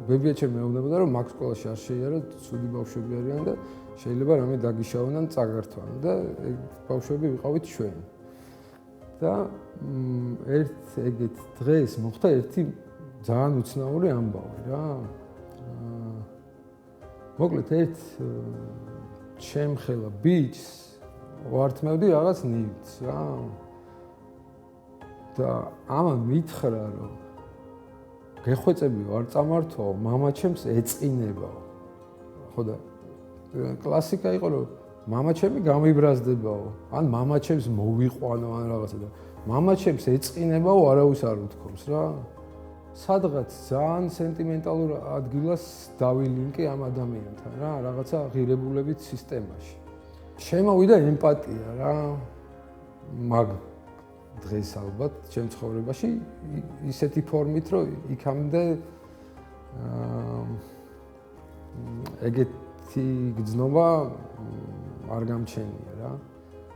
ბებიაჩემ მეუბნებოდა რომ მაგ სკოლაში არ შეიარა, ცუდი ბავშვები არიან და შეიძლება რამე დაგიშავონ ან წაგართვან და ეგ ბავშვები ვიყავით ჩვენ. და ეგეთ დღეს მოხდა ერთი ძალიან უცნაური ამბავი რა. მოკლედ ერთ ჩემ ხელა ბიჭს ვართმევდი რაღაც ნივთს რა. და ამან მითხრა რომ გეხვეწები ვარ წამართვა, მამაჩემს ეწყინებაო. ხო და კლასიკა იყო რომ მამაჩემი გამიბრაზდებაო, ან მამაჩემს მოვიყვანო ან რაღაცა და მამაჩემს ეწყინებაო, არავის არ უთქვამს რა. სადღაც ძალიან სენტიმენტალურ ადგილას დავილინკე ამ ადამიანთან რა, რაღაცა ღირებულებით სისტემაში. შემოვიდა ემპათია რა. მაგ დღეს ალბათ ჩემ ცხოვრებაში ისეთი ფორმით რომ იქამდე ეგეთი გრძნობა არ გამჩენია რა.